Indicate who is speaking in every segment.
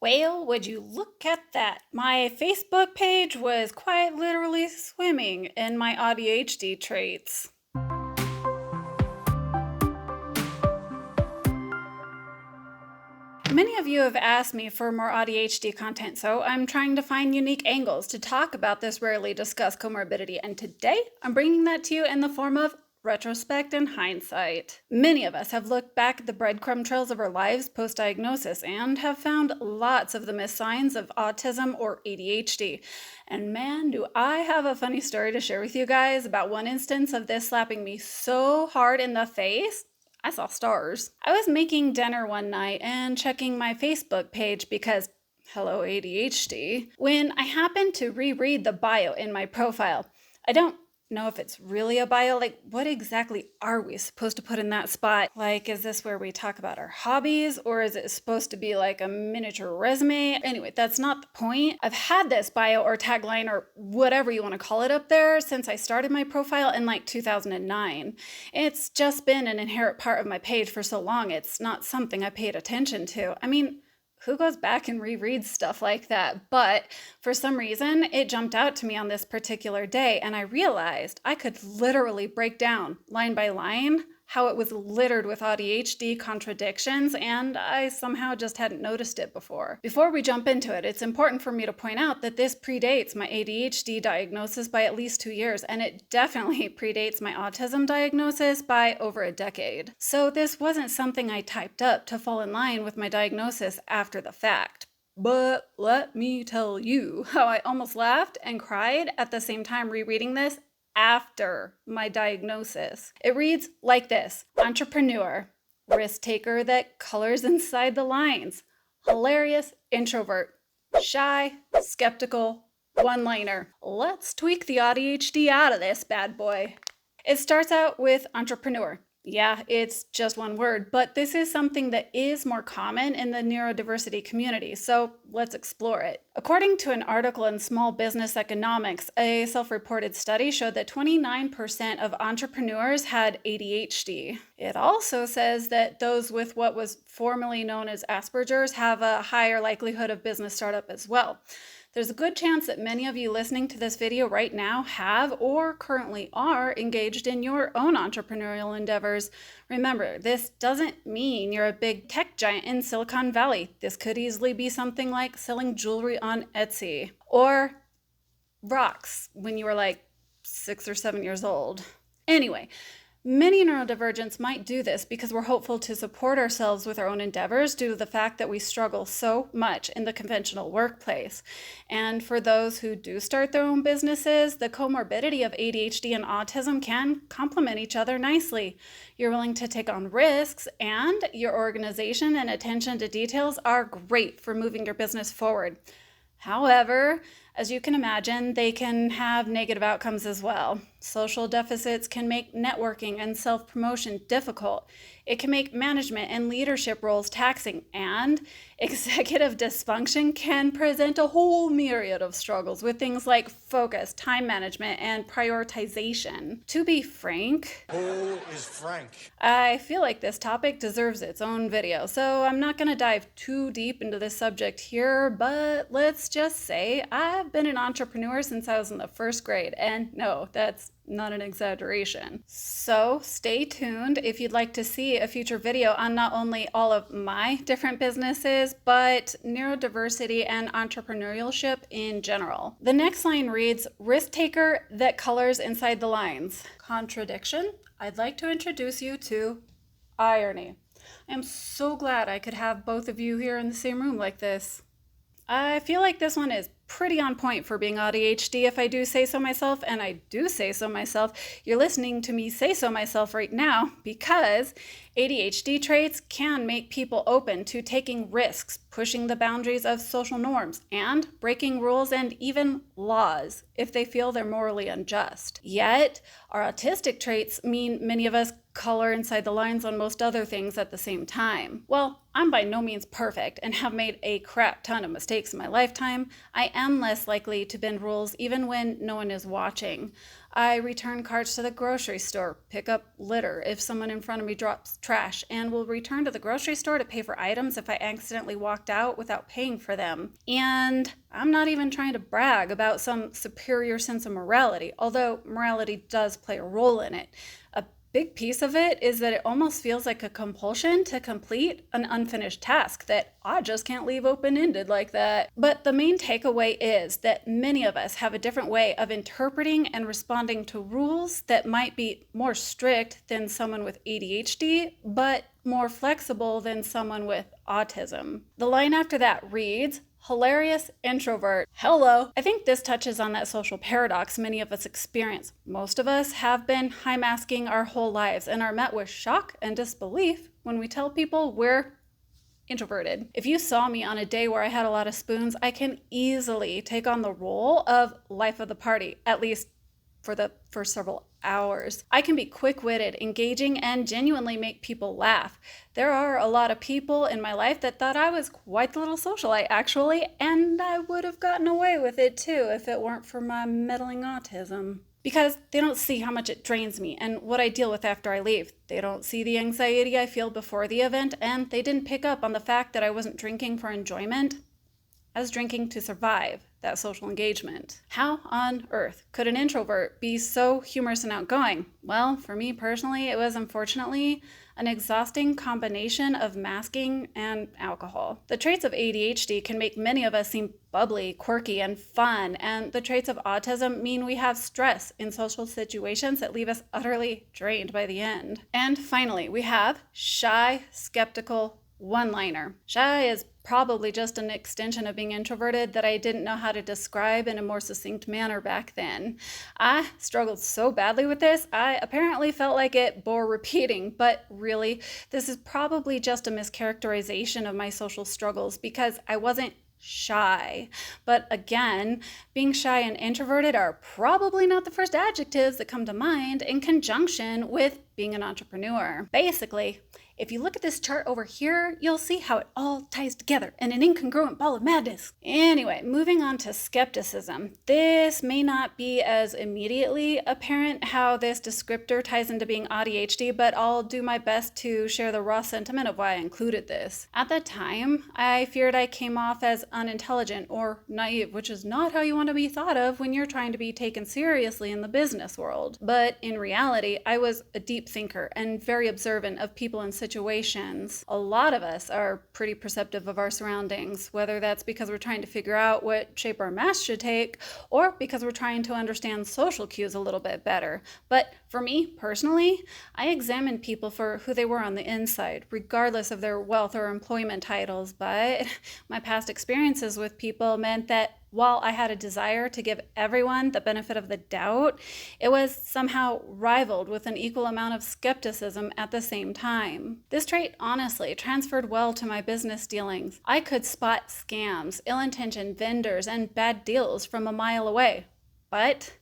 Speaker 1: Well, would you look at that? My Facebook page was quite literally swimming in my ADHD traits. Many of you have asked me for more ADHD content, so I'm trying to find unique angles to talk about this rarely discussed comorbidity, and today I'm bringing that to you in the form of retrospect and hindsight. Many of us have looked back at the breadcrumb trails of our lives post-diagnosis and have found lots of the missed signs of autism or ADHD. And man, do I have a funny story to share with you guys about one instance of this slapping me so hard in the face I saw stars. I was making dinner one night and checking my Facebook page because, hello ADHD, when I happened to reread the bio in my profile. I don't know if it's really a bio. Like, what exactly are we supposed to put in that spot? Like, is this where we talk about our hobbies, or is it supposed to be like a miniature resume? Anyway, that's not the point. I've had this bio or tagline or whatever you want to call it up there since I started my profile in like 2009. It's just been an inherent part of my page for so long, it's not something I paid attention to. I mean, who goes back and rereads stuff like that? But for some reason, it jumped out to me on this particular day, and I realized I could literally break down line by line how it was littered with ADHD contradictions, and I somehow just hadn't noticed it before. Before we jump into it, it's important for me to point out that this predates my ADHD diagnosis by at least 2 years, and it definitely predates my autism diagnosis by over a decade. So this wasn't something I typed up to fall in line with my diagnosis after the fact. But let me tell you how I almost laughed and cried at the same time rereading this after my diagnosis. It reads like this: Entrepreneur, risk taker that colors inside the lines, hilarious introvert, shy, skeptical, one-liner. Let's tweak the ADHD out of this bad boy. It starts out with entrepreneur. Yeah, it's just one word, but this is something that is more common in the neurodiversity community, so let's explore it. According to an article in Small Business Economics, a self-reported study showed that 29% of entrepreneurs had ADHD. It also says that those with what was formerly known as Asperger's have a higher likelihood of business startup as well. There's a good chance that many of you listening to this video right now have or currently are engaged in your own entrepreneurial endeavors. Remember, this doesn't mean you're a big tech giant in Silicon Valley. This could easily be something like selling jewelry on Etsy or rocks when you were like 6 or 7 years old. Anyway, many neurodivergents might do this because we're hopeful to support ourselves with our own endeavors due to the fact that we struggle so much in the conventional workplace. And for those who do start their own businesses, the comorbidity of ADHD and autism can complement each other nicely. You're willing to take on risks, and your organization and attention to details are great for moving your business forward. However, as you can imagine, they can have negative outcomes as well. Social deficits can make networking and self-promotion difficult. It can make management and leadership roles taxing, and executive dysfunction can present a whole myriad of struggles with things like focus, time management, and prioritization. To be frank,
Speaker 2: Who is Frank?
Speaker 1: I feel like this topic deserves its own video, so I'm not going to dive too deep into this subject here, but let's just say I've been an entrepreneur since I was in the first grade, and no, that's not an exaggeration. So stay tuned if you'd like to see a future video on not only all of my different businesses, but neurodiversity and entrepreneurship in general. The next line reads, risk taker that colors inside the lines. Contradiction? I'd like to introduce you to irony. I am so glad I could have both of you here in the same room like this. I feel like this one is pretty on point for being ADHD if I do say so myself, and I do say so myself. You're listening to me say so myself right now because ADHD traits can make people open to taking risks, pushing the boundaries of social norms, and breaking rules and even laws if they feel they're morally unjust. Yet, our autistic traits mean many of us color inside the lines on most other things at the same time. Well, I'm by no means perfect and have made a crap ton of mistakes in my lifetime. I am less likely to bend rules even when no one is watching. I return carts to the grocery store, pick up litter if someone in front of me drops trash, and will return to the grocery store to pay for items if I accidentally walked out without paying for them. And I'm not even trying to brag about some superior sense of morality, although morality does play a role in it. A big piece of it is that it almost feels like a compulsion to complete an unfinished task that I just can't leave open-ended like that. But the main takeaway is that many of us have a different way of interpreting and responding to rules that might be more strict than someone with ADHD, but more flexible than someone with autism. The line after that reads, "Hilarious introvert. Hello." I think this touches on that social paradox many of us experience. Most of us have been high masking our whole lives and are met with shock and disbelief when we tell people we're introverted. If you saw me on a day where I had a lot of spoons, I can easily take on the role of life of the party, at least for the first several hours. I can be quick-witted, engaging, and genuinely make people laugh. There are a lot of people in my life that thought I was quite the little socialite, actually, and I would have gotten away with it too if it weren't for my meddling autism. Because they don't see how much it drains me and what I deal with after I leave. They don't see the anxiety I feel before the event, and they didn't pick up on the fact that I wasn't drinking for enjoyment. I was drinking to survive that social engagement. How on earth could an introvert be so humorous and outgoing? Well, for me personally, it was unfortunately an exhausting combination of masking and alcohol. The traits of ADHD can make many of us seem bubbly, quirky, and fun, and the traits of autism mean we have stress in social situations that leave us utterly drained by the end. And finally, we have shy, skeptical, one-liner. Shy is probably just an extension of being introverted that I didn't know how to describe in a more succinct manner back then. I struggled so badly with this, I apparently felt like it bore repeating, but really, this is probably just a mischaracterization of my social struggles because I wasn't shy. But again, being shy and introverted are probably not the first adjectives that come to mind in conjunction with being an entrepreneur. Basically, if you look at this chart over here, you'll see how it all ties together in an incongruent ball of madness. Anyway, moving on to skepticism. This may not be as immediately apparent how this descriptor ties into being ADHD, but I'll do my best to share the raw sentiment of why I included this. At the time, I feared I came off as unintelligent or naive, which is not how you want to be thought of when you're trying to be taken seriously in the business world. But in reality, I was a deep thinker and very observant of people and situations. A lot of us are pretty perceptive of our surroundings, whether that's because we're trying to figure out what shape our mask should take or because we're trying to understand social cues a little bit better. But for me personally, I examined people for who they were on the inside, regardless of their wealth or employment titles. But my past experiences with people meant that while I had a desire to give everyone the benefit of the doubt, it was somehow rivaled with an equal amount of skepticism at the same time. This trait honestly transferred well to my business dealings. I could spot scams, ill-intentioned vendors, and bad deals from a mile away. But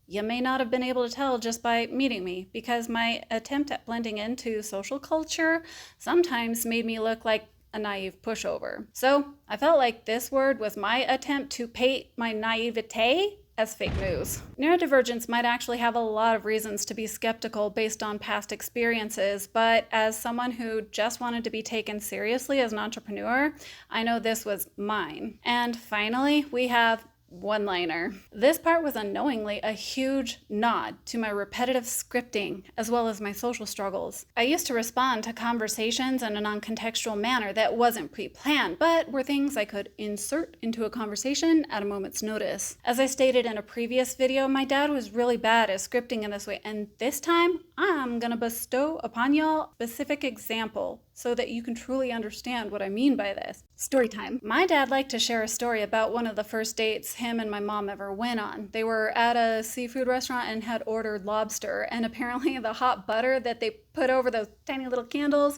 Speaker 1: you may not have been able to tell just by meeting me, because my attempt at blending into social culture sometimes made me look like a naive pushover. So I felt like this word was my attempt to paint my naivete as fake news. Neurodivergence might actually have a lot of reasons to be skeptical based on past experiences, but as someone who just wanted to be taken seriously as an entrepreneur, I know this was mine. And finally, we have one-liner. This part was unknowingly a huge nod to my repetitive scripting as well as my social struggles. I used to respond to conversations in a non-contextual manner that wasn't pre-planned, but were things I could insert into a conversation at a moment's notice. As I stated in a previous video, my dad was really bad at scripting in this way, and this time I'm gonna bestow upon y'all a specific example so that you can truly understand what I mean by this. Story time. My dad liked to share a story about one of the first dates him and my mom ever went on. They were at a seafood restaurant and had ordered lobster, and apparently the hot butter that they put over those tiny little candles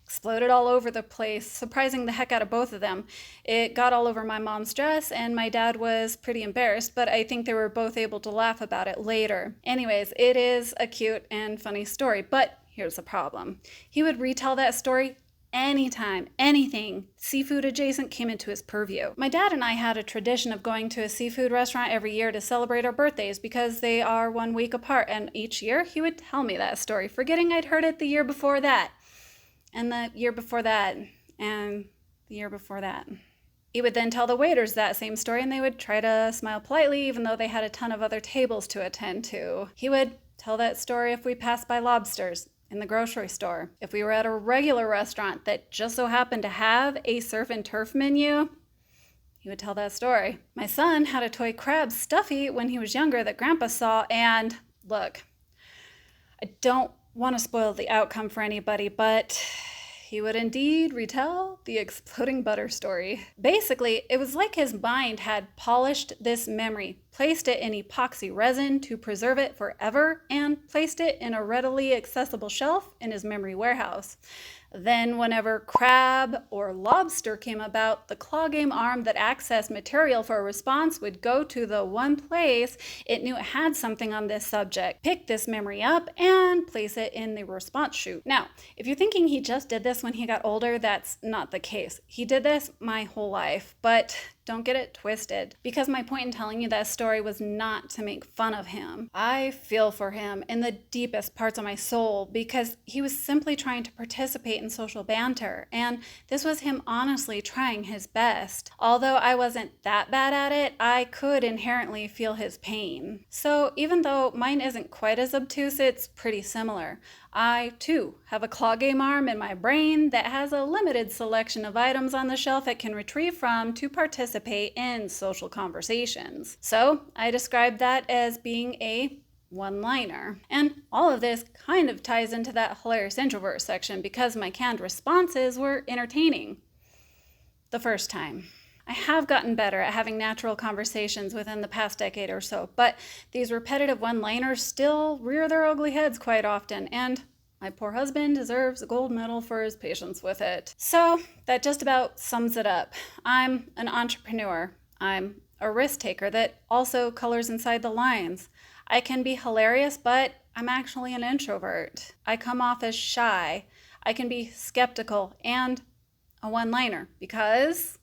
Speaker 1: exploded all over the place, surprising the heck out of both of them. It got all over my mom's dress, and my dad was pretty embarrassed, but I think they were both able to laugh about it later. Anyways, it is a cute and funny story, but here's the problem. He would retell that story anytime anything seafood adjacent came into his purview. My dad and I had a tradition of going to a seafood restaurant every year to celebrate our birthdays because they are 1 week apart, and each year he would tell me that story, forgetting I'd heard it the year before that, and the year before that, and the year before that. He would then tell the waiters that same story, and they would try to smile politely even though they had a ton of other tables to attend to. He would tell that story if we passed by lobsters in the grocery store. If we were at a regular restaurant that just so happened to have a surf and turf menu, he would tell that story. My son had a toy crab Stuffy when he was younger that Grandpa saw, and look, I don't want to spoil the outcome for anybody, but he would indeed retell the exploding butter story. Basically, it was like his mind had polished this memory, placed it in epoxy resin to preserve it forever, and placed it in a readily accessible shelf in his memory warehouse. Then whenever crab or lobster came about, the claw game arm that accessed material for a response would go to the one place it knew it had something on this subject, pick this memory up, and place it in the response chute. Now, if you're thinking he just did this when he got older, that's not the case. He did this my whole life, but don't get it twisted, because my point in telling you that story was not to make fun of him. I feel for him in the deepest parts of my soul because he was simply trying to participate in social banter, and this was him honestly trying his best. Although I wasn't that bad at it, I could inherently feel his pain. So even though mine isn't quite as obtuse, it's pretty similar. I, too, have a claw game arm in my brain that has a limited selection of items on the shelf it can retrieve from to participate in social conversations. So I describe that as being a one-liner. And all of this kind of ties into that hilarious introvert section because my canned responses were entertaining the first time. I have gotten better at having natural conversations within the past decade or so, but these repetitive one-liners still rear their ugly heads quite often, and my poor husband deserves a gold medal for his patience with it. So that just about sums it up. I'm an entrepreneur. I'm a risk taker that also colors inside the lines. I can be hilarious, but I'm actually an introvert. I come off as shy. I can be skeptical and a one-liner because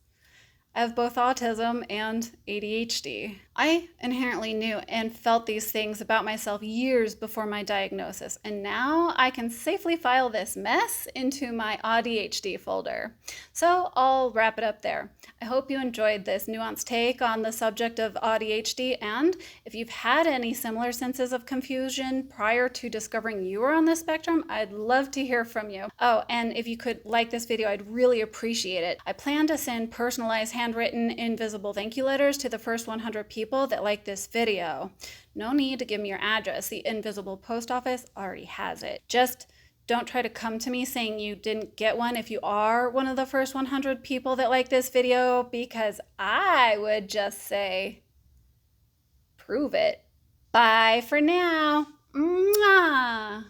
Speaker 1: I have both autism and ADHD. I inherently knew and felt these things about myself years before my diagnosis, and now I can safely file this mess into my ADHD folder. So I'll wrap it up there. I hope you enjoyed this nuanced take on the subject of ADHD, and if you've had any similar senses of confusion prior to discovering you were on the spectrum, I'd love to hear from you. Oh, and if you could like this video, I'd really appreciate it. I plan to send personalized handwritten invisible thank you letters to the first 100 people that like this video. No need to give me your address. The invisible post office already has it. Just don't try to come to me saying you didn't get one if you are one of the first 100 people that like this video, because I would just say, prove it. Bye for now. Mwah.